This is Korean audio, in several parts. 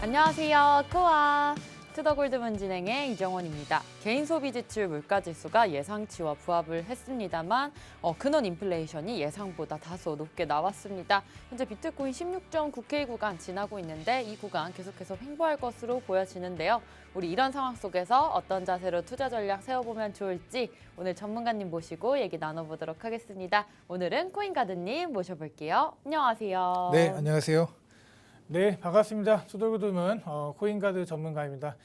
안녕하세요. 코아 투더골드문 진행의 이정원입니다. 개인 소비 지출 물가 지수가 예상치와 부합을 했습니다만 근원 인플레이션이 예상보다 다소 높게 나왔습니다. 현재 비트코인 16.9K 구간 지나고 있는데 이 구간 계속해서 횡보할 것으로 보여지는데요. 우리 이런 상황 속에서 어떤 자세로 투자 전략 세워보면 좋을지 오늘 전문가님 모시고 얘기 나눠보도록 하겠습니다. 오늘은 코인가드님 모셔볼게요. 안녕하세요. 네, 안녕하세요. 네, 반갑습니다. 투더골드문 코인가드 전문가입니다.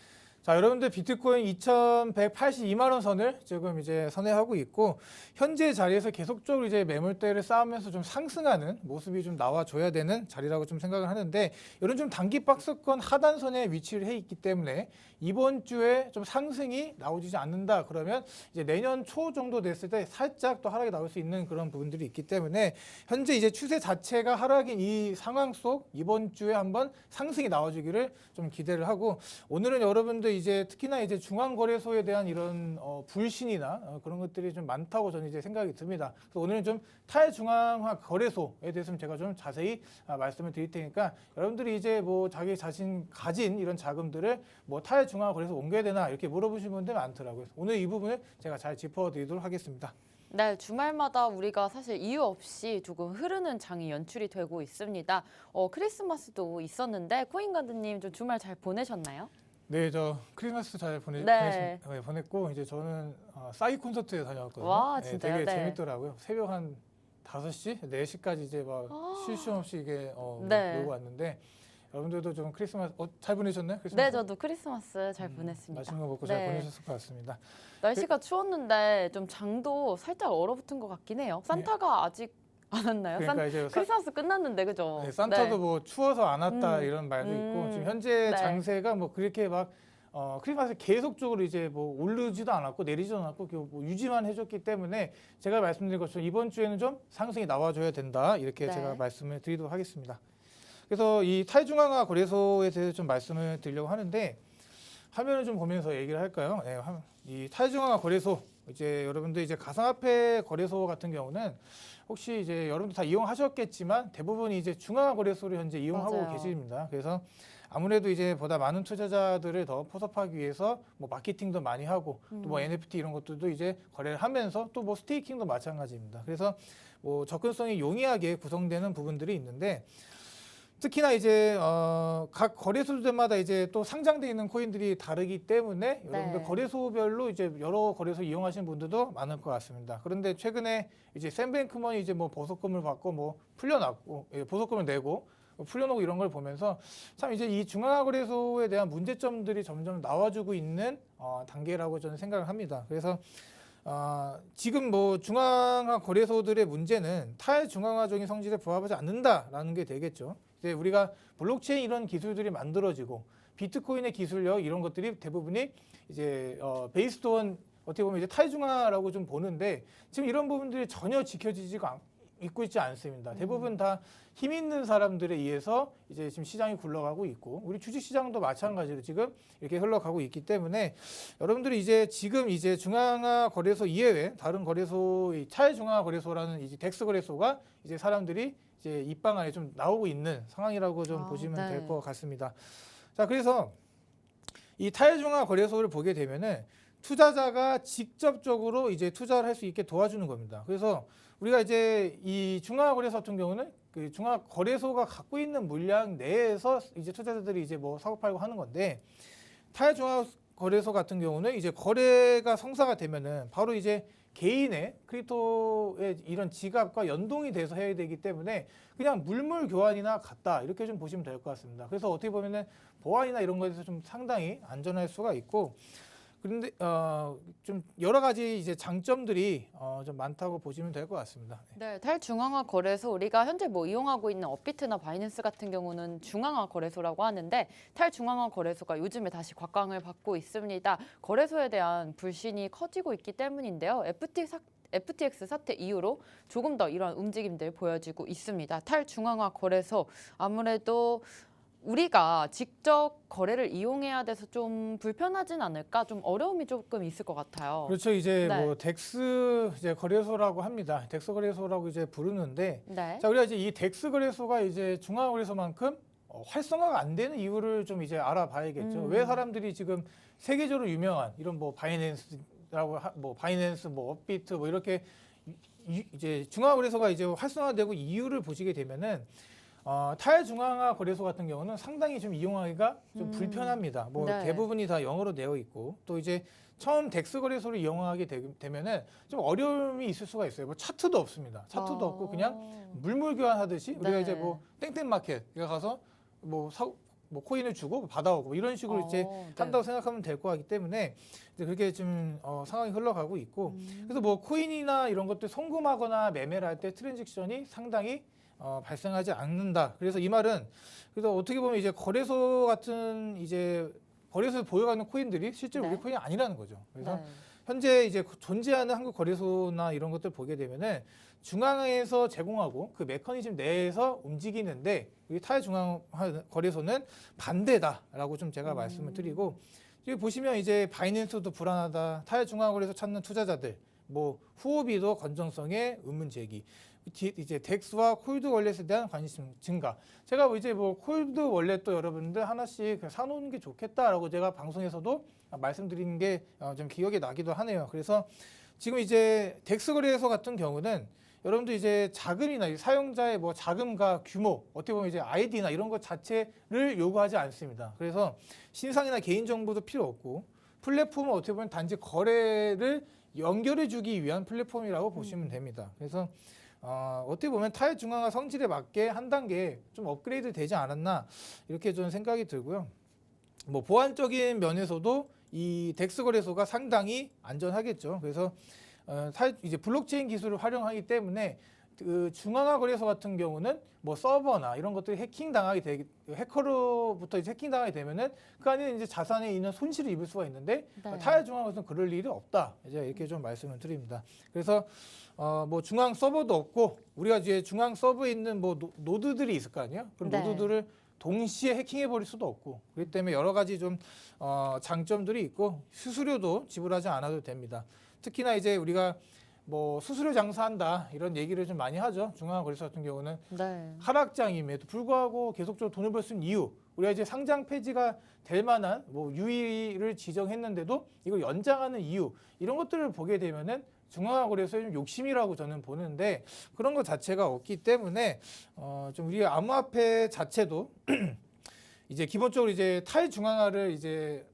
자, 여러분들 비트코인 2,182만 원 선을 지금 이제 선회하고 있고 현재 자리에서 계속적으로 이제 매물대를 쌓으면서 좀 상승하는 모습이 좀 나와줘야 되는 자리라고 좀 생각을 하는데 이런 좀 단기 박스권 하단선에 위치를 해 있기 때문에 이번 주에 좀 상승이 나오지 않는다 그러면 이제 내년 초 정도 됐을 때 살짝 또 하락이 나올 수 있는 그런 부분들이 있기 때문에 현재 이제 추세 자체가 하락인 이 상황 속 이번 주에 한번 상승이 나와주기를 좀 기대를 하고 오늘은 여러분들 이제 특히나 이제 중앙거래소에 대한 이런 불신이나 그런 것들이 좀 많다고 저는 이제 생각이 듭니다. 그래서 오늘은 좀 탈중앙화 거래소에 대해서 제가 좀 자세히 말씀을 드릴 테니까 여러분들이 이제 뭐 자기 자신 가진 이런 자금들을 뭐 탈중앙화 거래소 옮겨야 되나 이렇게 물어보시는 분들 많더라고요. 오늘 이 부분을 제가 잘 짚어드리도록 하겠습니다. 네, 주말마다 우리가 사실 이유 없이 조금 흐르는 장이 연출이 되고 있습니다. 크리스마스도 있었는데 코인가드님 좀 주말 잘 보내셨나요? 네, 저 크리스마스 잘 네. 보냈고 이제 저는 싸이 콘서트에 다녀왔거든요. 와, 네, 진짜요? 되게 네. 재밌더라고요. 새벽 한 5시, 4시까지 이제 막 쉴 새 없이 이게 네. 놀고 왔는데 여러분들도 좀 크리스마스 잘 보내셨나요? 크리스마스? 네, 저도 크리스마스 잘 보냈습니다. 맛있는 거 먹고 네. 잘 보내셨을 것 같습니다. 날씨가 추웠는데 좀 장도 살짝 얼어붙은 것 같긴 해요. 산타가 아직 안 왔나요? 그러니까 이제 크리스마스 끝났는데 그죠? 네, 산타도 네. 뭐 추워서 안 왔다 이런 말도 있고 지금 현재 네. 장세가 뭐 그렇게 막 크리스마스 계속적으로 이제 뭐 오르지도 않았고 내리지도 않았고 뭐 유지만 해줬기 때문에 제가 말씀드린 것처럼 이번 주에는 좀 상승이 나와줘야 된다 이렇게 네. 제가 말씀을 드리도록 하겠습니다. 그래서 이 탈중앙화 거래소에 대해서 좀 말씀을 드리려고 하는데 화면을 좀 보면서 얘기를 할까요? 네, 이 탈중앙화 거래소 이제 여러분들 이제 가상화폐 거래소 같은 경우는 혹시 이제 여러분들 다 이용하셨겠지만 대부분이 이제 중앙화 거래소를 현재 이용하고 맞아요. 계십니다. 그래서 아무래도 이제 보다 많은 투자자들을 더 포섭하기 위해서 뭐 마케팅도 많이 하고 또 뭐 NFT 이런 것들도 이제 거래를 하면서 또 뭐 스테이킹도 마찬가지입니다. 그래서 뭐 접근성이 용이하게 구성되는 부분들이 있는데 특히나 이제 각 거래소들마다 이제 또 상장되어 있는 코인들이 다르기 때문에 여러분들 네. 거래소별로 이제 여러 거래소 이용하시는 분들도 많을 것 같습니다. 그런데 최근에 이제 샘뱅크먼이 이제 뭐 보석금을 받고 뭐 풀려났고 보석금을 내고 풀려놓고 이런 걸 보면서 참 이제 이 중앙화 거래소에 대한 문제점들이 점점 나와주고 있는 단계라고 저는 생각을 합니다. 그래서 지금 뭐 중앙화 거래소들의 문제는 탈중앙화적인 성질에 부합하지 않는다라는 게 되겠죠. 이제 우리가 블록체인 이런 기술들이 만들어지고 비트코인의 기술력 이런 것들이 대부분이 이제 베이스드 어떻게 보면 이제 탈중앙화라고 좀 보는데 지금 이런 부분들이 전혀 지켜지지가 있고 있지 않습니다. 대부분 다 힘 있는 사람들에 의해서 이제 지금 시장이 굴러가고 있고 우리 주식시장도 마찬가지로 지금 이렇게 흘러가고 있기 때문에 여러분들이 이제 지금 이제 중앙화 거래소 이외에 다른 거래소, 탈중앙화 거래소라는 이제 덱스 거래소가 이제 사람들이 이제 입방안에 좀 나오고 있는 상황이라고 좀 보시면 네. 될 것 같습니다. 자, 그래서 이 탈중앙화 거래소를 보게 되면은 투자자가 직접적으로 이제 투자를 할 수 있게 도와주는 겁니다. 그래서 우리가 이제 이 중앙화 거래소 같은 경우는 그 중앙화 거래소가 갖고 있는 물량 내에서 이제 투자자들이 이제 뭐 사고 팔고 하는 건데 탈중앙화 거래소 같은 경우는 이제 거래가 성사가 되면은 바로 이제 개인의 크립토의 이런 지갑과 연동이 돼서 해야 되기 때문에 그냥 물물 교환이나 같다 이렇게 좀 보시면 될 것 같습니다. 그래서 어떻게 보면은 보안이나 이런 거에 대해서 좀 상당히 안전할 수가 있고 그런데 좀 여러 가지 이제 장점들이 좀 많다고 보시면 될 것 같습니다. 네, 탈중앙화 거래소 우리가 현재 뭐 이용하고 있는 업비트나 바이낸스 같은 경우는 중앙화 거래소라고 하는데 탈중앙화 거래소가 요즘에 다시 곽광을 받고 있습니다. 거래소에 대한 불신이 커지고 있기 때문인데요. FTX 사태 이후로 조금 더 이런 움직임들 보여지고 있습니다. 탈중앙화 거래소 아무래도 우리가 직접 거래를 이용해야 돼서 좀 불편하진 않을까? 좀 어려움이 조금 있을 것 같아요. 그렇죠. 이제 네. 뭐 덱스 이제 거래소라고 합니다. 덱스 거래소라고 이제 부르는데 네. 자, 우리가 이제 이 덱스 거래소가 이제 중앙 거래소만큼 활성화가 안 되는 이유를 좀 이제 알아봐야겠죠. 왜 사람들이 지금 세계적으로 유명한 이런 뭐 바이낸스라고 뭐 바이낸스, 뭐 업비트 뭐 이렇게 이제 중앙거래소가 이제 활성화되고 이유를 보시게 되면은 타일 중앙화 거래소 같은 경우는 상당히 좀 이용하기가 좀 불편합니다. 뭐 네. 대부분이 다 영어로 되어 있고 또 이제 처음 덱스 거래소를 이용하게 되면은 좀 어려움이 있을 수가 있어요. 뭐 차트도 없습니다. 차트도 없고 그냥 물물 교환하듯이 우리가 네. 이제 뭐 땡땡 마켓에 가서 뭐 코인을 주고 받아오고 뭐 이런 식으로 이제 한다고 생각하면 될 것 같기 때문에 이제 그렇게 좀 상황이 흘러가고 있고 그래서 뭐 코인이나 이런 것들 송금하거나 매매를 할 때 트랜잭션이 상당히 발생하지 않는다. 그래서 이 말은 그래서 어떻게 보면 이제 거래소 같은 이제 거래소에서 보여가는 코인들이 실제로 네. 우리 코인이 아니라는 거죠. 그래서 네. 현재 이제 존재하는 한국 거래소나 이런 것들 보게 되면은 중앙에서 제공하고 그 메커니즘 내에서 움직이는데 이 타일중앙 거래소는 반대다라고 좀 제가 말씀을 드리고 여기 보시면 이제 바이낸스도 불안하다, 타일중앙 거래소 찾는 투자자들, 뭐 후오비도 건전성의 의문 제기. 이제 덱스와 콜드 월렛에 대한 관심 증가. 제가 이제 뭐 콜드 월렛도 여러분들 하나씩 사놓는 게 좋겠다라고 제가 방송에서도 말씀드리는 게 좀 기억이 나기도 하네요. 그래서 지금 이제 덱스 거래소 같은 경우는 여러분들 이제 자금이나 사용자의 뭐 자금과 규모, 어떻게 보면 이제 아이디나 이런 것 자체를 요구하지 않습니다. 그래서 신상이나 개인 정보도 필요 없고 플랫폼은 어떻게 보면 단지 거래를 연결해주기 위한 플랫폼이라고 보시면 됩니다. 그래서 어떻게 보면 타일 중앙화 성질에 맞게 한 단계 좀 업그레이드 되지 않았나 이렇게 좀 생각이 들고요. 뭐 보안적인 면에서도 이 덱스 거래소가 상당히 안전하겠죠. 그래서 이제 블록체인 기술을 활용하기 때문에 그 중앙화 거래소 같은 경우는 뭐 서버나 이런 것들이 해커로부터 이제 해킹당하게 되면은 그 안에 이제 자산에 있는 손실을 입을 수가 있는데 네. 타일 중앙화에서는 그럴 일이 없다. 이제 이렇게 좀 말씀을 드립니다. 그래서 뭐 중앙 서버도 없고 우리가 이제 중앙 서버에 있는 뭐 노드들이 있을 거 아니에요. 그럼 네. 노드들을 동시에 해킹해 버릴 수도 없고 그렇기 때문에 여러 가지 좀 장점들이 있고 수수료도 지불하지 않아도 됩니다. 특히나 이제 우리가 뭐 수수료 장사한다 이런 얘기를 좀 많이 하죠. 중앙화 거래소 같은 경우는 네. 하락장임에도 불구하고 계속적으로 돈을 벌 수 있는 이유, 우리가 이제 상장 폐지가 될 만한 뭐 유의를 지정했는데도 이걸 연장하는 이유 이런 것들을 보게 되면은 중앙화 거래소의 좀 욕심이라고 저는 보는데 그런 것 자체가 없기 때문에 좀 우리 암호화폐 자체도 이제 기본적으로 이제 탈중앙화를 이제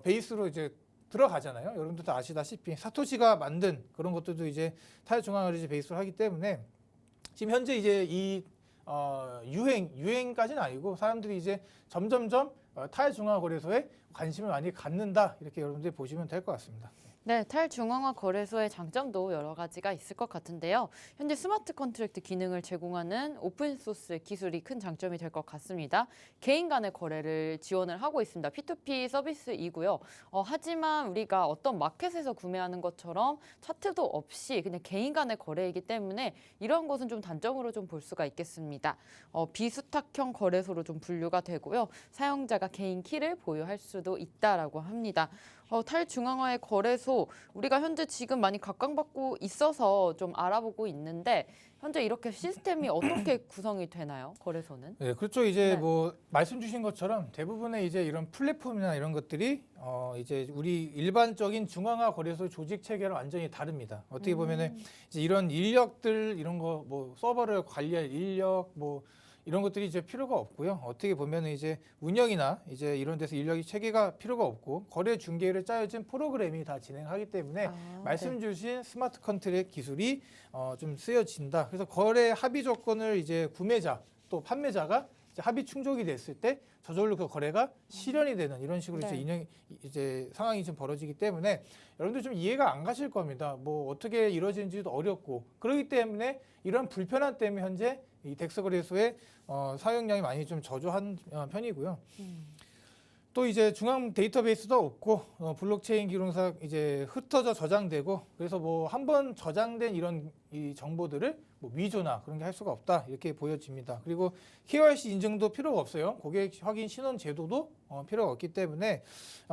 베이스로 이제 들어가잖아요. 여러분들도 아시다시피 사토시가 만든 그런 것들도 이제 탈중앙화를 이제 베이스로 하기 때문에 지금 현재 이제 이 유행까지는 아니고 사람들이 이제 점점점 탈중앙화 거래소에 관심을 많이 갖는다 이렇게 여러분들이 보시면 될 것 같습니다. 네, 탈중앙화 거래소의 장점도 여러 가지가 있을 것 같은데요. 현재 스마트 컨트랙트 기능을 제공하는 오픈소스 기술이 큰 장점이 될 것 같습니다. 개인 간의 거래를 지원을 하고 있습니다. P2P 서비스이고요. 하지만 우리가 어떤 마켓에서 구매하는 것처럼 차트도 없이 그냥 개인 간의 거래이기 때문에 이런 것은 좀 단점으로 좀 볼 수가 있겠습니다. 비수탁형 거래소로 좀 분류가 되고요. 사용자가 개인 키를 보유할 수도 있다라고 합니다. 탈중앙화의 거래소 우리가 현재 지금 많이 각광받고 있어서 좀 알아보고 있는데 현재 이렇게 시스템이 어떻게 구성이 되나요? 거래소는? 네, 그렇죠. 이제 네. 뭐 말씀 주신 것처럼 대부분의 이제 이런 플랫폼이나 이런 것들이 이제 우리 일반적인 중앙화 거래소 조직 체계랑 완전히 다릅니다. 어떻게 보면은 이제 이런 인력들 이런 거 뭐 서버를 관리할 인력 뭐 이런 것들이 이제 필요가 없고요. 어떻게 보면은 이제 운영이나 이제 이런 데서 인력이 체계가 필요가 없고 거래 중개를 짜여진 프로그램이 다 진행하기 때문에 말씀 주신 스마트 컨트랙 기술이 좀 쓰여진다. 그래서 거래 합의 조건을 이제 구매자 또 판매자가 이제 합의 충족이 됐을 때 저절로 그 거래가 실현이 되는 이런 식으로 네. 이제 상황이 좀 벌어지기 때문에 여러분들 좀 이해가 안 가실 겁니다. 뭐 어떻게 이루어지는지도 어렵고 그렇기 때문에 이런 불편함 때문에 현재 이 덱스 거래소의 사용량이 많이 좀 저조한 편이고요. 또 이제 중앙 데이터베이스도 없고 블록체인 기록상 이제 흩어져 저장되고 그래서 뭐 한번 저장된 이런 이 정보들을 뭐 위조나 그런 게 할 수가 없다 이렇게 보여집니다. 그리고 KYC 인증도 필요가 없어요. 고객 확인 신원 제도도 필요가 없기 때문에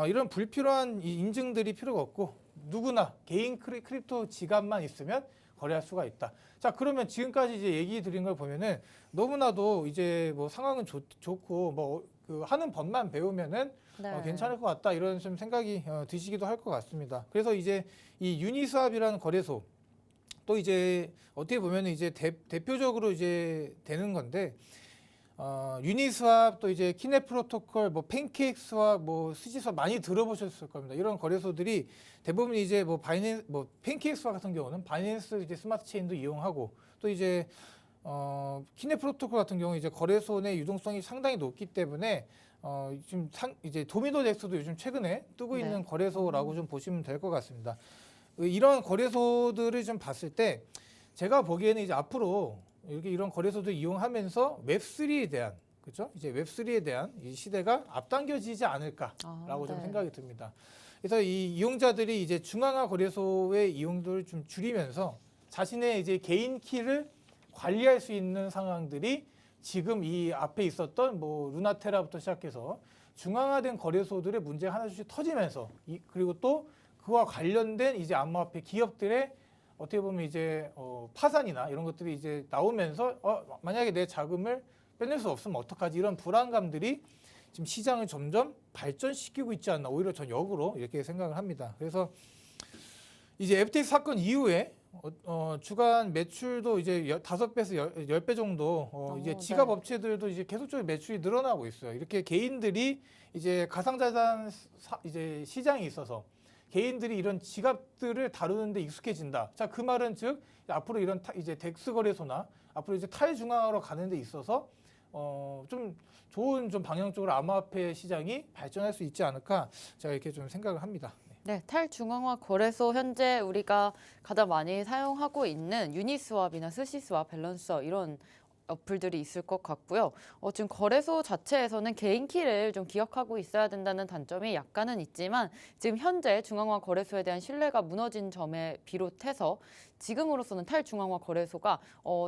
이런 불필요한 이 인증들이 필요가 없고 누구나 개인 크립토 지갑만 있으면 거래할 수가 있다. 자, 그러면 지금까지 이제 얘기 드린 걸 보면은 너무나도 이제 뭐 상황은 좋고 뭐 그 하는 법만 배우면은 네. 괜찮을 것 같다 이런 좀 생각이 드시기도 할 것 같습니다. 그래서 이제 이 유니스왑이라는 거래소 또 이제 어떻게 보면 이제 대표적으로 이제 되는 건데 유니스왑 또 이제 키넷 프로토콜 뭐 팬케이크 스왑 뭐 스지스왑 많이 들어보셨을 겁니다. 이런 거래소들이 대부분 이제 뭐 바이낸스 뭐 팬케이크 스왑 같은 경우는 바이낸스 이제 스마트 체인도 이용하고 또 이제 키넷 프로토콜 같은 경우 이제 거래소 내 유동성이 상당히 높기 때문에 지금 이제 도미노덱스도 요즘 최근에 뜨고 있는 거래소라고 좀 보시면 될 것 같습니다. 이런 거래소들을 좀 봤을 때 제가 보기에는 이제 앞으로 이렇게 이런 거래소들 이용하면서 웹3에 대한 그렇죠? 이제 웹3에 대한 이 시대가 앞당겨지지 않을까라고 좀 생각이 듭니다. 그래서 이 이용자들이 이제 중앙화 거래소의 이용도를 좀 줄이면서 자신의 이제 개인 키를 관리할 수 있는 상황들이 지금 이 앞에 있었던 뭐 루나테라부터 시작해서 중앙화된 거래소들의 문제가 하나씩 터지면서 그리고 또 그와 관련된 이제 암호화폐 기업들의 어떻게 보면 이제 파산이나 이런 것들이 이제 나오면서 만약에 내 자금을 빼낼 수 없으면 어떡하지 이런 불안감들이 지금 시장을 점점 발전시키고 있지 않나 오히려 전 역으로 이렇게 생각을 합니다. 그래서 이제 FTX 사건 이후에 주간 매출도 이제 5배에서 10배 정도 이제 지갑 업체들도 이제 계속적으로 매출이 늘어나고 있어요. 이렇게 개인들이 이제 가상자산 이제 시장이 있어서 개인들이 이런 지갑들을 다루는데 익숙해진다. 자, 그 말은 즉 앞으로 이런 이제 덱스 거래소나 앞으로 이제 탈중앙화로 가는 데 있어서 좀 좋은 좀 방향적으로 암호화폐 시장이 발전할 수 있지 않을까 제가 이렇게 좀 생각을 합니다. 네, 탈중앙화 거래소 현재 우리가 가장 많이 사용하고 있는 유니스왑이나 스시스왑, 밸런서 이런 어플들이 있을 것 같고요. 지금 거래소 자체에서는 개인 키를 좀 기억하고 있어야 된다는 단점이 약간은 있지만 지금 현재 중앙화 거래소에 대한 신뢰가 무너진 점에 비롯해서 지금으로서는 탈중앙화 거래소가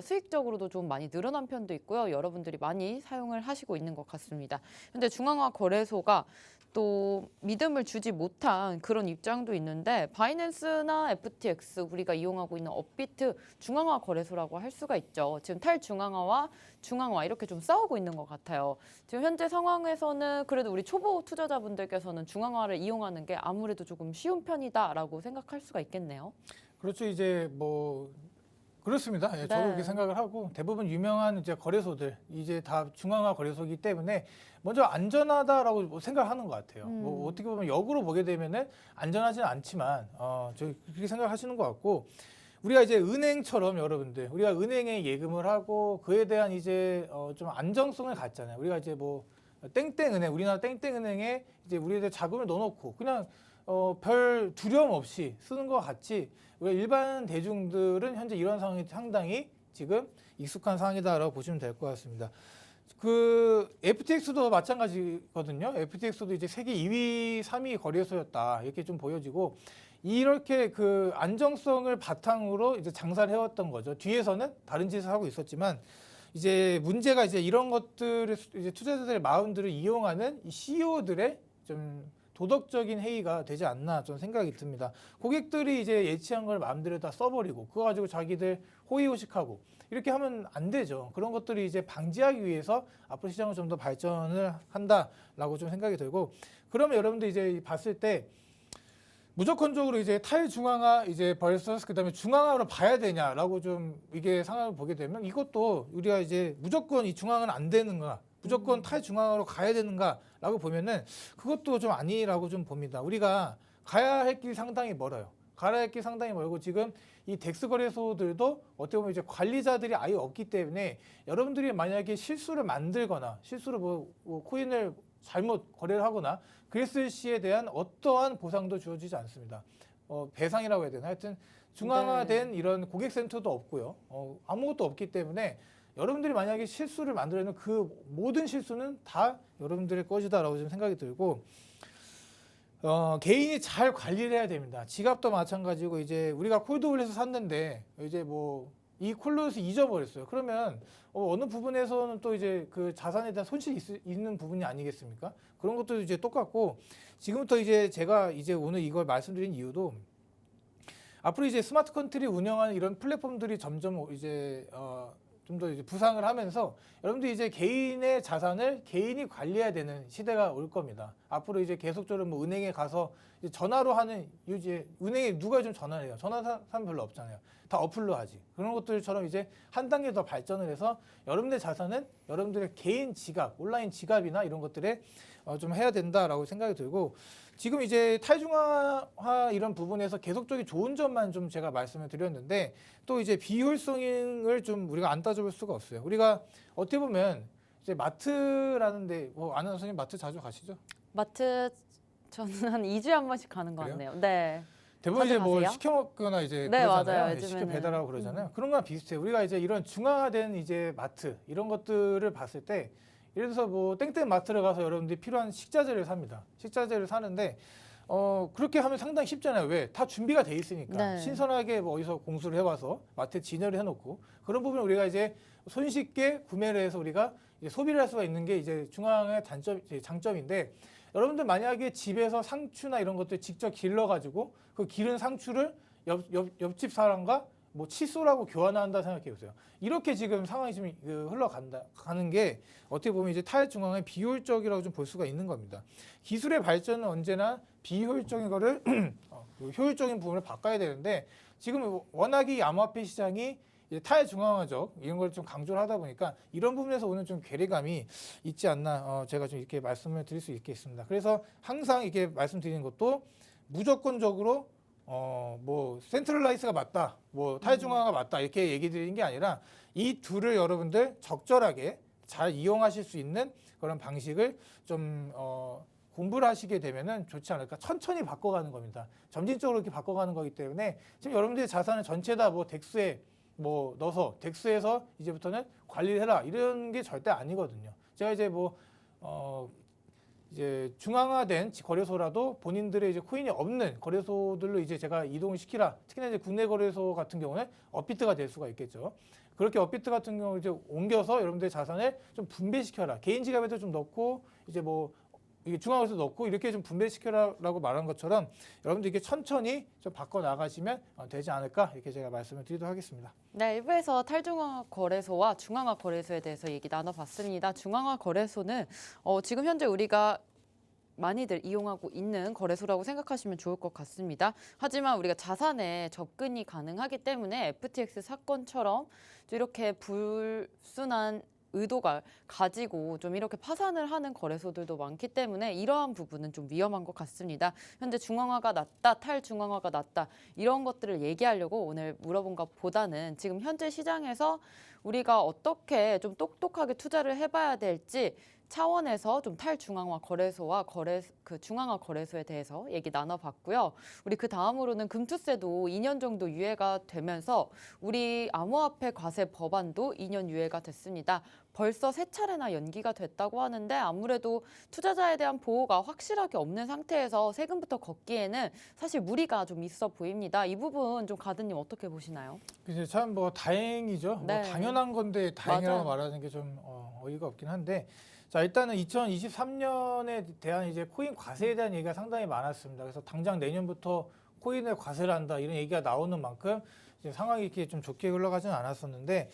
수익적으로도 좀 많이 늘어난 편도 있고요. 여러분들이 많이 사용을 하시고 있는 것 같습니다. 현재 중앙화 거래소가 또 믿음을 주지 못한 그런 입장도 있는데 바이낸스나 FTX 우리가 이용하고 있는 업비트 중앙화 거래소라고 할 수가 있죠. 지금 탈중앙화와 중앙화 이렇게 좀 싸우고 있는 것 같아요. 지금 현재 상황에서는 그래도 우리 초보 투자자분들께서는 중앙화를 이용하는 게 아무래도 조금 쉬운 편이다라고 생각할 수가 있겠네요. 그렇죠. 이제 뭐 그렇습니다. 예, 저도 그렇게 생각을 하고 대부분 유명한 이제 거래소들 이제 다 중앙화 거래소이기 때문에 먼저 안전하다라고 생각하는 것 같아요. 뭐 어떻게 보면 역으로 보게 되면은 안전하지는 않지만 저 그렇게 생각하시는 것 같고 우리가 이제 은행처럼 여러분들 우리가 은행에 예금을 하고 그에 대한 이제 좀 안정성을 갖잖아요. 우리가 이제 뭐 땡땡은행 우리나라 땡땡은행에 이제 우리들 자금을 넣어놓고 그냥 별 두려움 없이 쓰는 것 같이 우리가 일반 대중들은 현재 이런 상황이 상당히 지금 익숙한 상황이다라고 보시면 될 것 같습니다. 그 FTX도 마찬가지거든요. FTX도 이제 세계 2위, 3위 거래소였다 이렇게 좀 보여지고 이렇게 그 안정성을 바탕으로 이제 장사를 해왔던 거죠. 뒤에서는 다른 짓을 하고 있었지만 이제 문제가 이제 이런 것들을 이제 투자자들의 마음들을 이용하는 이 CEO들의 좀 도덕적인 해이가 되지 않나 좀 생각이 듭니다. 고객들이 이제 예치한 걸 마음대로 다 써버리고 그거 가지고 자기들 호의호식하고 이렇게 하면 안 되죠. 그런 것들이 이제 방지하기 위해서 앞으로 시장을 좀 더 발전을 한다라고 좀 생각이 들고 그러면 여러분들 이제 봤을 때 무조건적으로 이제 탈중앙화 이제 vs 그다음에 중앙화로 봐야 되냐라고 좀 이게 상황을 보게 되면 이것도 우리가 이제 무조건 이 중앙은 안 되는가 무조건 탈중앙화로 가야 되는가라고 보면은 그것도 좀 아니라고 좀 봅니다. 우리가 가야 할 길이 상당히 멀어요. 가야 할 길이 상당히 멀고 지금 이 덱스 거래소들도 어떻게 보면 이제 관리자들이 아예 없기 때문에 여러분들이 만약에 실수를 만들거나 실수로 뭐 코인을 잘못 거래를 하거나 그랬을 시에 대한 어떠한 보상도 주어지지 않습니다. 배상이라고 해야 되나? 하여튼 중앙화된 이런 고객센터도 없고요. 아무것도 없기 때문에 여러분들이 만약에 실수를 만들어내는 그 모든 실수는 다 여러분들의 것이다라고 좀 생각이 들고 개인이 잘 관리를 해야 됩니다. 지갑도 마찬가지고 이제 우리가 콜드홀에서 샀는데 이제 뭐 이 콜드홀에서 잊어버렸어요. 그러면 어느 부분에서는 또 이제 그 자산에 대한 손실이 있는 부분이 아니겠습니까? 그런 것도 이제 똑같고 지금부터 이제 제가 이제 오늘 이걸 말씀드린 이유도 앞으로 이제 스마트 컨트리 운영하는 이런 플랫폼들이 점점 이제 좀 더 이제 부상을 하면서 여러분들 이제 개인의 자산을 개인이 관리해야 되는 시대가 올 겁니다. 앞으로 이제 계속적으로 뭐 은행에 가서 이제 전화로 하는 이제 은행에 누가 좀 전화를 해요. 전화 사람 별로 없잖아요. 다 어플로 하지. 그런 것들처럼 이제 한 단계 더 발전을 해서 여러분들의 자산은 여러분들의 개인 지갑, 온라인 지갑이나 이런 것들에 좀 해야 된다라고 생각이 들고 지금 이제 탈중앙화 이런 부분에서 계속적인 좋은 점만 좀 제가 말씀을 드렸는데 또 이제 비효율성을 좀 우리가 안 따져볼 수가 없어요. 우리가 어떻게 보면 이제 마트라는데 뭐 아는 선생님 마트 자주 가시죠? 마트 저는 한 2주에 한 번씩 가는 것 그래요? 같네요. 네. 대부분 자주 이제 뭐 가세요? 시켜 먹거나 이제 네, 그러잖아요. 맞아요. 시켜 요즘에는. 배달하고 그러잖아요. 그런 거랑 비슷해요. 우리가 이제 이런 중앙화된 이제 마트 이런 것들을 봤을 때 예를 들어서 뭐 땡땡 마트를 가서 여러분들이 필요한 식자재를 삽니다. 식자재를 사는데 그렇게 하면 상당히 쉽잖아요. 왜? 다 준비가 돼 있으니까. 네. 신선하게 뭐 어디서 공수를 해와서 마트에 진열을 해놓고 그런 부분을 우리가 이제 손쉽게 구매를 해서 우리가 이제 소비를 할 수가 있는 게 이제 중앙의 장점인데 여러분들 만약에 집에서 상추나 이런 것들 직접 길러가지고 그 기른 상추를 옆집 사람과 뭐 칫솔하고 교환한다 생각해 보세요. 이렇게 지금 상황이 지금 가는 게 어떻게 보면 이제 탈중앙의 비효율적이라고 좀 볼 수가 있는 겁니다. 기술의 발전은 언제나 비효율적인 거를 효율적인 부분을 바꿔야 되는데 지금 워낙에 이 암호화폐 시장이 이제 탈중앙화적 이런 걸 좀 강조를 하다 보니까 이런 부분에서 오는 좀 괴리감이 있지 않나 제가 좀 이렇게 말씀을 드릴 수 있겠습니다. 그래서 항상 이렇게 말씀드리는 것도 무조건적으로 뭐 센트럴라이스가 맞다, 뭐 탈중앙화가 맞다 이렇게 얘기 드리는 게 아니라 이 둘을 여러분들 적절하게 잘 이용하실 수 있는 그런 방식을 좀 공부를 하시게 되면은 좋지 않을까. 천천히 바꿔가는 겁니다. 점진적으로 이렇게 바꿔가는 거기 때문에 지금 여러분들의 자산을 전체 다 뭐 덱스에 뭐 넣어서 덱스에서 이제부터는 관리를 해라 이런 게 절대 아니거든요. 제가 이제 뭐 이제 중앙화된 거래소라도 본인들의 이제 코인이 없는 거래소들로 이제 제가 이동을 시키라. 특히나 이제 국내 거래소 같은 경우는 업비트가 될 수가 있겠죠. 그렇게 업비트 같은 경우 이제 옮겨서 여러분들의 자산을 좀 분배시켜라. 개인 지갑에도 좀 넣고 이제 뭐 이게 중앙에서 넣고 이렇게 좀 분배시켜라라고 말한 것처럼 여러분들 이렇게 천천히 좀 바꿔 나가시면 되지 않을까 이렇게 제가 말씀을 드리도록 하겠습니다. 네, 일부에서 탈중앙화 거래소와 중앙화 거래소에 대해서 얘기 나눠봤습니다. 중앙화 거래소는 지금 현재 우리가 많이들 이용하고 있는 거래소라고 생각하시면 좋을 것 같습니다. 하지만 우리가 자산에 접근이 가능하기 때문에 FTX 사건처럼 이렇게 불순한 의도가 가지고 좀 이렇게 파산을 하는 거래소들도 많기 때문에 이러한 부분은 좀 위험한 것 같습니다. 현재 중앙화가 낮다, 탈중앙화가 낮다 이런 것들을 얘기하려고 오늘 물어본 것보다는 지금 현재 시장에서 우리가 어떻게 좀 똑똑하게 투자를 해봐야 될지 차원에서 좀 탈중앙화 거래소와 중앙화 거래소에 대해서 얘기 나눠봤고요. 우리 그 다음으로는 금투세도 2년 정도 유예가 되면서 우리 암호화폐 과세 법안도 2년 유예가 됐습니다. 벌써 3차례나 연기가 됐다고 하는데 아무래도 투자자에 대한 보호가 확실하게 없는 상태에서 세금부터 걷기에는 사실 무리가 좀 있어 보입니다. 이 부분 좀 가드님 어떻게 보시나요? 그래서 참 뭐 다행이죠. 네. 뭐 당연한 건데 다행이라고 맞아요. 말하는 게 좀 어이가 없긴 한데 자 일단은 2023년에 대한 이제 코인 과세에 대한 얘기가 상당히 많았습니다. 그래서 당장 내년부터 코인을 과세를 한다 이런 얘기가 나오는 만큼 이제 상황이 이렇게 좀 좋게 흘러가지는 않았었는데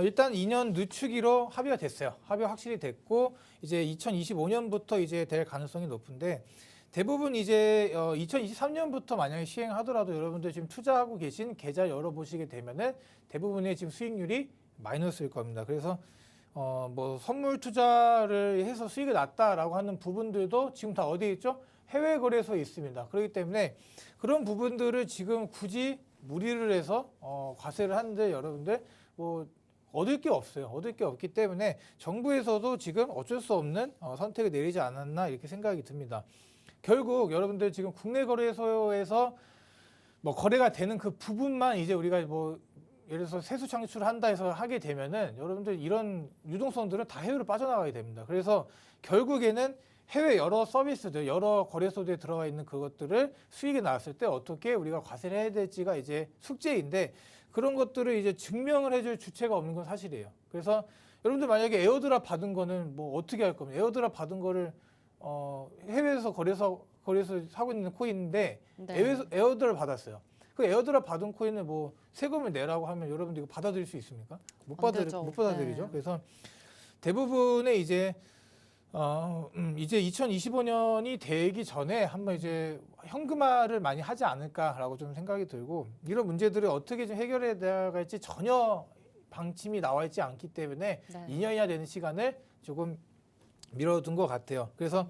일단 2년 늦추기로 합의가 됐어요. 합의가 확실히 됐고 이제 2025년부터 이제 될 가능성이 높은데 대부분 이제 2023년부터 만약에 시행하더라도 여러분들 지금 투자하고 계신 계좌 열어보시게 되면은 대부분의 지금 수익률이 마이너스일 겁니다. 그래서 뭐 선물 투자를 해서 수익이 났다라고 하는 부분들도 지금 다 어디에 있죠? 해외 거래소에 있습니다. 그렇기 때문에 그런 부분들을 지금 굳이 무리를 해서 과세를 하는데 여러분들 뭐 얻을 게 없어요. 얻을 게 없기 때문에 정부에서도 지금 어쩔 수 없는 선택을 내리지 않았나 이렇게 생각이 듭니다. 결국 여러분들 지금 국내 거래소에서 뭐 거래가 되는 그 부분만 이제 우리가 뭐 예를 들어서 세수 창출을 한다 해서 하게 되면은 여러분들 이런 유동성들은 다 해외로 빠져나가게 됩니다. 그래서 결국에는 해외 여러 서비스들, 여러 거래소들에 들어가 있는 그것들을 수익이 나왔을 때 어떻게 우리가 과세를 해야 될지가 이제 숙제인데 그런 것들을 이제 증명을 해줄 주체가 없는 건 사실이에요. 그래서 여러분들 만약에 에어드랍 받은 거는 뭐 어떻게 할 겁니까? 에어드랍 받은 거를 해외에서 거래소 사고 있는 코인인데 네. 에어드랍 받았어요. 그 에어드랍 받은 코인을 뭐 세금을 내라고 하면 여러분들 이거 받아들일 수 있습니까? 못 안 되죠. 받아들이죠. 네. 그래서 대부분의 이제 2025년이 되기 전에 한번 이제 현금화를 많이 하지 않을까라고 좀 생각이 들고, 이런 문제들을 어떻게 좀 해결해 나갈지 전혀 방침이 나와 있지 않기 때문에 네. 2년이나 되는 시간을 조금 미뤄둔 것 같아요. 그래서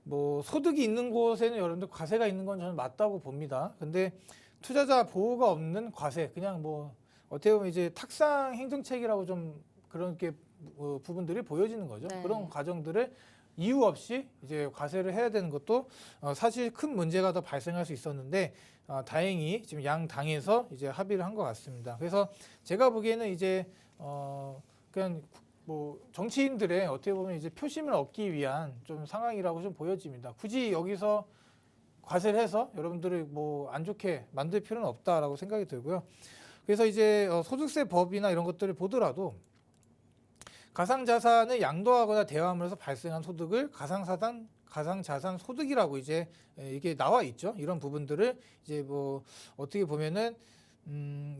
뭐 소득이 있는 곳에는 여러분들 과세가 있는 건 저는 맞다고 봅니다. 근데 투자자 보호가 없는 과세, 그냥 뭐 어떻게 보면 이제 탁상 행정책이라고 좀 그런 게 부분들이 보여지는 거죠. 네. 그런 과정들을 이유 없이 이제 과세를 해야 되는 것도 사실 큰 문제가 더 발생할 수 있었는데 다행히 지금 양 당에서 이제 합의를 한 것 같습니다. 그래서 제가 보기에는 이제 그냥 뭐 정치인들의 어떻게 보면 이제 표심을 얻기 위한 좀 상황이라고 좀 보여집니다. 굳이 여기서 과세를 해서 여러분들을 뭐 안 좋게 만들 필요는 없다라고 생각이 들고요. 그래서 이제 소득세 법이나 이런 것들을 보더라도 가상자산을 양도하거나 대환하면서 발생한 소득을 가상자산 소득이라고 이제 이게 나와 있죠. 이런 부분들을 이제 뭐 어떻게 보면은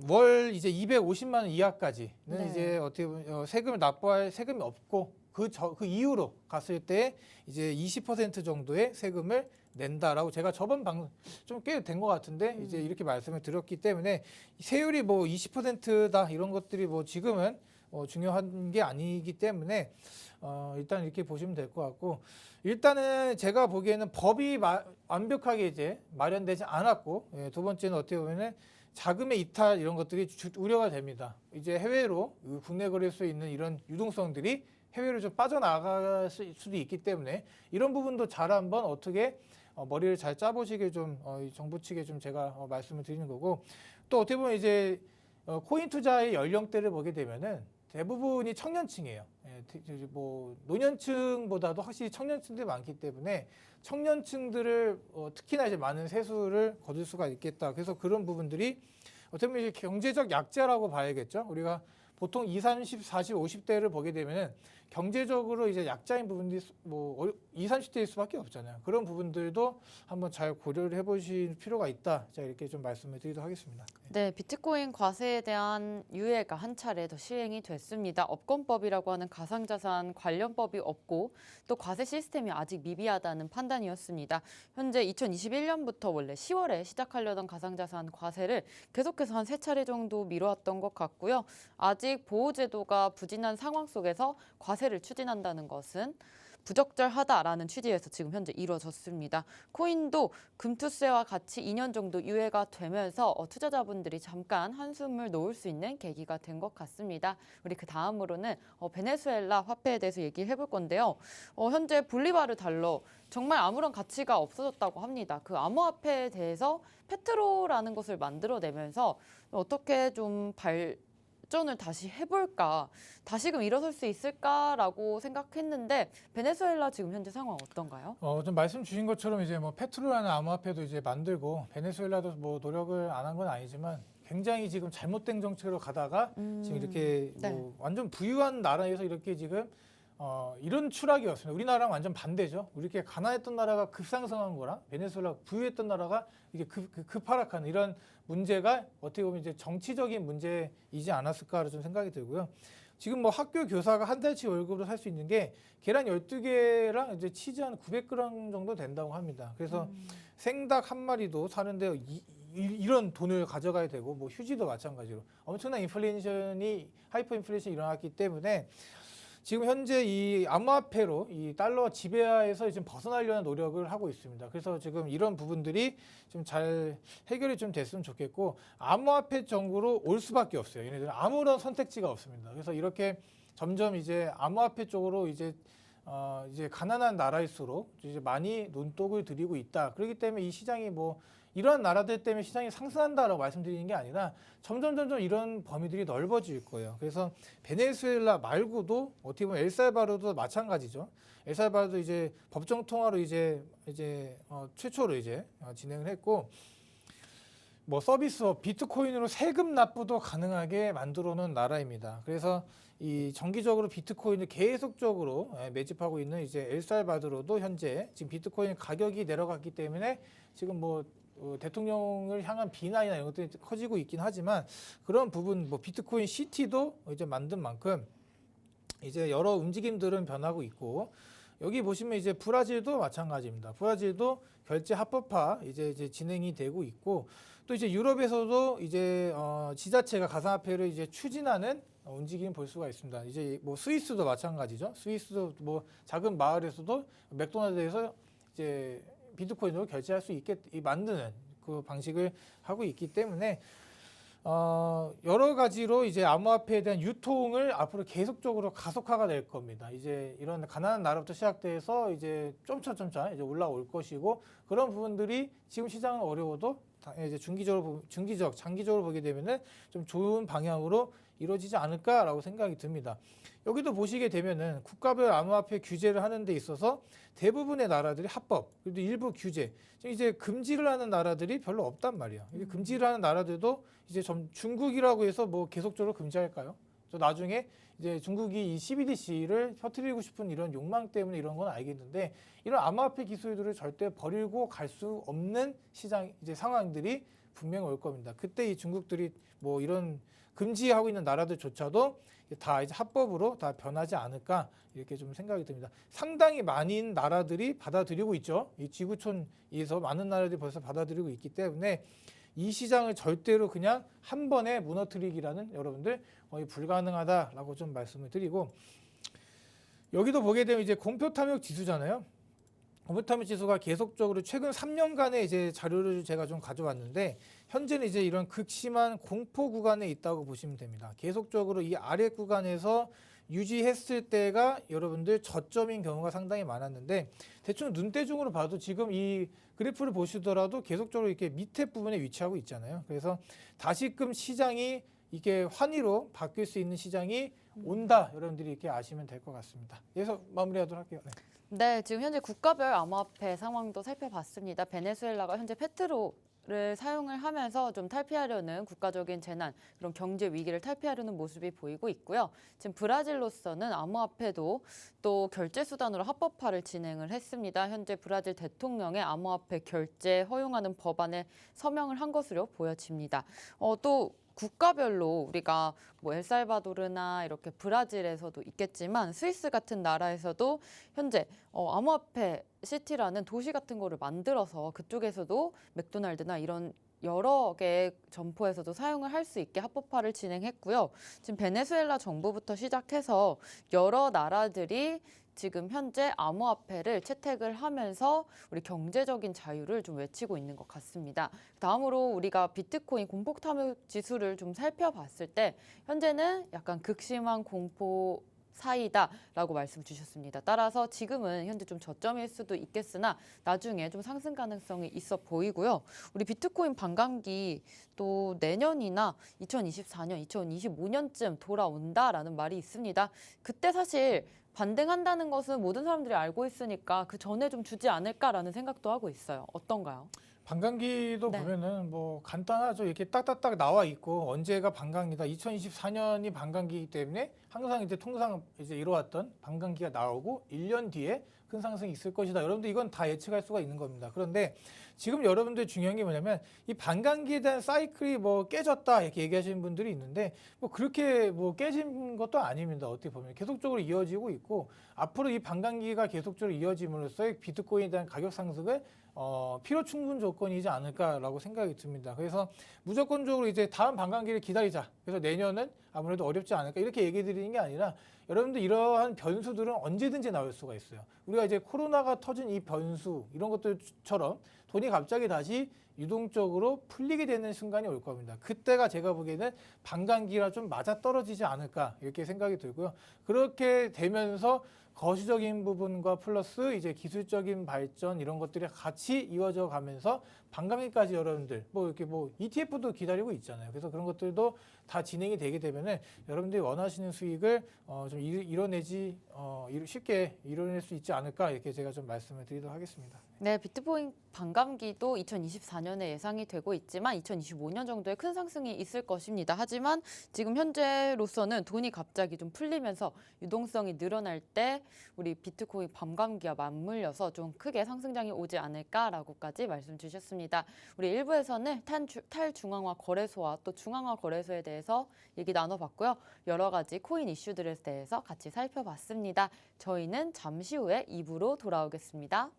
월 이제 250만 원 이하까지는 네. 이제 어떻게 보면 세금을 납부할 세금이 없고 그 이후로 갔을 때 이제 20% 정도의 세금을 낸다라고 제가 저번 방송 좀 꽤 된 것 같은데 이제 이렇게 말씀을 드렸기 때문에 세율이 뭐 20%다 이런 것들이 뭐 지금은 중요한 게 아니기 때문에 일단 이렇게 보시면 될 것 같고, 일단은 제가 보기에는 법이 완벽하게 이제 마련되지 않았고, 두 번째는 어떻게 보면은 자금의 이탈 이런 것들이 우려가 됩니다. 이제 해외로 국내 거래할 수 있는 이런 유동성들이 해외로 좀 빠져나갈 수도 있기 때문에 이런 부분도 잘 한번 어떻게 머리를 잘 짜보시길 좀 정부 측에 좀 제가 말씀을 드리는 거고, 또 어떻게 보면 이제 코인 투자의 연령대를 보게 되면은 대부분이 청년층이에요. 뭐 노년층보다도 확실히 청년층들이 많기 때문에 청년층들을 특히나 이제 많은 세수를 거둘 수가 있겠다. 그래서 그런 부분들이 어떻게 보면 이제 경제적 약자라고 봐야겠죠. 우리가 보통 20, 30, 40, 50대를 보게 되면은 경제적으로 이제 약자인 부분들이 뭐 20, 30대일 수밖에 없잖아요. 그런 부분들도 한번 잘 고려를 해보실 필요가 있다. 자, 이렇게 좀 말씀을 드리도록 하겠습니다. 네, 비트코인 과세에 대한 유예가 한 차례 더 시행이 됐습니다. 업권법이라고 하는 가상자산 관련법이 없고 또 과세 시스템이 아직 미비하다는 판단이었습니다. 현재 2021년부터 원래 10월에 시작하려던 가상자산 과세를 계속해서 한 3차례 정도 미뤄왔던 것 같고요. 아직 보호제도가 부진한 상황 속에서 과세를 추진한다는 것은 부적절하다라는 취지에서 지금 현재 이루어졌습니다. 코인도 금투세와 같이 2년 정도 유예가 되면서 투자자분들이 잠깐 한숨을 놓을 수 있는 계기가 된 것 같습니다. 우리 그 다음으로는 베네수엘라 화폐에 대해서 얘기를 해볼 건데요. 현재 볼리바르 달러 정말 아무런 가치가 없어졌다고 합니다. 그 암호화폐에 대해서 페트로라는 것을 만들어내면서 어떻게 좀 발전을 다시 해볼까, 다시금 일어설 수 있을까라고 생각했는데 베네수엘라 지금 현재 상황 어떤가요? 좀 말씀 주신 것처럼 이제 뭐 페트로라는 암호화폐도 이제 만들고 베네수엘라도 뭐 노력을 안 한 건 아니지만 굉장히 지금 잘못된 정책으로 가다가 지금 이렇게 네. 뭐 완전 부유한 나라에서 이렇게 지금 이런 추락이었습니다. 우리나라랑 완전 반대죠. 우리 이렇게 가난했던 나라가 급상승한 거랑 베네수엘라 부유했던 나라가 이게 급하락하는 이런 문제가 어떻게 보면 이제 정치적인 문제이지 않았을까로 좀 생각이 들고요. 지금 뭐 학교 교사가 한 달치 월급으로 살 수 있는 게 계란 12개랑 이제 치즈 한 900g 정도 된다고 합니다. 그래서 생닭 한 마리도 사는데 이런 돈을 가져가야 되고 뭐 휴지도 마찬가지로 엄청난 하이퍼 인플레이션이 일어났기 때문에 지금 현재 이 암호화폐로 이 달러 지배하에서 지금 벗어나려는 노력을 하고 있습니다. 그래서 지금 이런 부분들이 좀 잘 해결이 좀 됐으면 좋겠고, 암호화폐 정도로 올 수밖에 없어요. 얘네들은 아무런 선택지가 없습니다. 그래서 이렇게 점점 이제 암호화폐 쪽으로 이제 가난한 나라일수록 이제 많이 눈독을 들이고 있다. 그렇기 때문에 이 시장이 뭐 이런 나라들 때문에 시장이 상승한다라고 말씀드리는 게 아니라 점점 이런 범위들이 넓어질 거예요. 그래서 베네수엘라 말고도 어떻게 보면 엘살바도르도 마찬가지죠. 엘살바도르도 이제 법정 통화로 이제 최초로 이제 진행을 했고, 뭐 서비스업 비트코인으로 세금 납부도 가능하게 만들어 놓은 나라입니다. 그래서 이 정기적으로 비트코인을 계속적으로 매집하고 있는 이제 엘살바도르도 현재 지금 비트코인 가격이 내려갔기 때문에 지금 뭐 대통령을 향한 비난이나 이런 것들이 커지고 있긴 하지만 그런 부분 뭐 비트코인 시티도 이제 만든 만큼 이제 여러 움직임들은 변하고 있고 여기 보시면 이제 브라질도 마찬가지입니다. 브라질도 결제 합법화 이제 진행이 되고 있고 또 이제 유럽에서도 이제 지자체가 가상화폐를 이제 추진하는 움직임 볼 수가 있습니다. 이제 뭐 스위스도 마찬가지죠. 스위스도 뭐 작은 마을에서도 맥도날드에서 이제 비트코인으로 결제할 수 있게 만드는 그 방식을 하고 있기 때문에 여러 가지로 이제 암호화폐에 대한 유통을 앞으로 계속적으로 가속화가 될 겁니다. 이제 이런 가난한 나라부터 시작돼서 이제 점차 이제 올라올 것이고 그런 부분들이 지금 시장은 어려워도 이제 장기적으로 보게 되면은 좀 좋은 방향으로 이루어지지 않을까라고 생각이 듭니다. 여기도 보시게 되면은 국가별 암호화폐 규제를 하는 데 있어서 대부분의 나라들이 합법, 그리고 일부 규제, 이제 금지를 하는 나라들이 별로 없단 말이에요. 이게 금지를 하는 나라들도 이제 중국이라고 해서 뭐 계속적으로 금지할까요? 저 나중에 이제 중국이 이 CBDC를 퍼뜨리고 싶은 이런 욕망 때문에 이런 건 알겠는데 이런 암호화폐 기술들을 절대 버리고 갈 수 없는 시장 이제 상황들이 분명히 올 겁니다. 그때 이 중국들이 뭐 이런 금지하고 있는 나라들조차도 다 이제 합법으로 다 변하지 않을까 이렇게 좀 생각이 듭니다. 상당히 많은 나라들이 받아들이고 있죠. 이 지구촌에서 많은 나라들이 벌써 받아들이고 있기 때문에 이 시장을 절대로 그냥 한 번에 무너뜨리기라는 여러분들 거의 불가능하다라고 좀 말씀을 드리고 여기도 보게 되면 이제 공표 탐욕 지수잖아요. 공표 탐욕 지수가 계속적으로 최근 3년간의 이제 자료를 제가 좀 가져왔는데 현재는 이제 이런 극심한 공포 구간에 있다고 보시면 됩니다. 계속적으로 이 아래 구간에서 유지했을 때가 여러분들 저점인 경우가 상당히 많았는데 대충 눈대중으로 봐도 지금 이 그래프를 보시더라도 계속적으로 이렇게 밑에 부분에 위치하고 있잖아요. 그래서 다시금 시장이 이게 환희로 바뀔 수 있는 시장이 온다. 여러분들이 이렇게 아시면 될 것 같습니다. 그래서 마무리하도록 할게요. 네. 네, 지금 현재 국가별 암호화폐 상황도 살펴봤습니다. 베네수엘라가 현재 페트로를 사용을 하면서 좀 탈피하려는 국가적인 재난, 그런 경제 위기를 탈피하려는 모습이 보이고 있고요. 지금 브라질로서는 암호화폐도 또 결제 수단으로 합법화를 진행을 했습니다. 현재 브라질 대통령의 암호화폐 결제 허용하는 법안에 서명을 한 것으로 보여집니다. 또 국가별로 우리가 뭐 엘살바도르나 이렇게 브라질에서도 있겠지만 스위스 같은 나라에서도 현재 암호화폐 시티라는 도시 같은 거를 만들어서 그쪽에서도 맥도날드나 이런 여러 개의 점포에서도 사용을 할 수 있게 합법화를 진행했고요. 지금 베네수엘라 정부부터 시작해서 여러 나라들이 지금 현재 암호화폐를 채택을 하면서 우리 경제적인 자유를 좀 외치고 있는 것 같습니다. 다음으로 우리가 비트코인 공포 탐욕 지수를 좀 살펴봤을 때 현재는 약간 극심한 공포 사이다라고 말씀 주셨습니다. 따라서 지금은 현재 좀 저점일 수도 있겠으나 나중에 좀 상승 가능성이 있어 보이고요. 우리 비트코인 반감기 또 내년이나 2024년, 2025년쯤 돌아온다라는 말이 있습니다. 그때 사실 반등한다는 것은 모든 사람들이 알고 있으니까 그 전에 좀 주지 않을까라는 생각도 하고 있어요. 어떤가요? 반감기도 네. 보면은 뭐 간단하죠. 이렇게 딱딱딱 나와 있고 언제가 반감기다. 2024년이 반감기이기 때문에 항상 이제 통상 이제 이뤄왔던 반감기가 나오고 1년 뒤에 큰 상승이 있을 것이다. 여러분들 이건 다 예측할 수가 있는 겁니다. 그런데 지금 여러분들 중요한 게 뭐냐면 이 반감기에 대한 사이클이 뭐 깨졌다 이렇게 얘기하시는 분들이 있는데 뭐 그렇게 뭐 깨진 것도 아닙니다. 어떻게 보면 계속적으로 이어지고 있고 앞으로 이 반감기가 계속적으로 이어짐으로써 비트코인에 대한 가격 상승을 필요 충분 조건이지 않을까라고 생각이 듭니다. 그래서 무조건적으로 이제 다음 반감기를 기다리자. 그래서 내년은 아무래도 어렵지 않을까 이렇게 얘기 드리는 게 아니라 여러분들 이러한 변수들은 언제든지 나올 수가 있어요. 우리가 이제 코로나가 터진 이 변수 이런 것들처럼 돈이 갑자기 다시 유동적으로 풀리게 되는 순간이 올 겁니다. 그때가 제가 보기에는 반감기라 좀 맞아떨어지지 않을까 이렇게 생각이 들고요. 그렇게 되면서 거시적인 부분과 플러스 이제 기술적인 발전 이런 것들이 같이 이어져 가면서 반감기까지 여러분들 뭐 이렇게 뭐 ETF도 기다리고 있잖아요. 그래서 그런 것들도 다 진행이 되게 되면은 여러분들이 원하시는 수익을 좀 이뤄내지 쉽게 이뤄낼 수 있지 않을까 이렇게 제가 좀 말씀을 드리도록 하겠습니다. 네, 비트코인 반감기도 2024년에 예상이 되고 있지만 2025년 정도에 큰 상승이 있을 것입니다. 하지만 지금 현재로서는 돈이 갑자기 좀 풀리면서 유동성이 늘어날 때 우리 비트코인 반감기와 맞물려서 좀 크게 상승장이 오지 않을까라고까지 말씀 주셨습니다. 우리 1부에서는 탈중앙화 거래소와 또 중앙화 거래소에 대해서 얘기 나눠봤고요. 여러 가지 코인 이슈들에 대해서 같이 살펴봤습니다. 저희는 잠시 후에 2부로 돌아오겠습니다.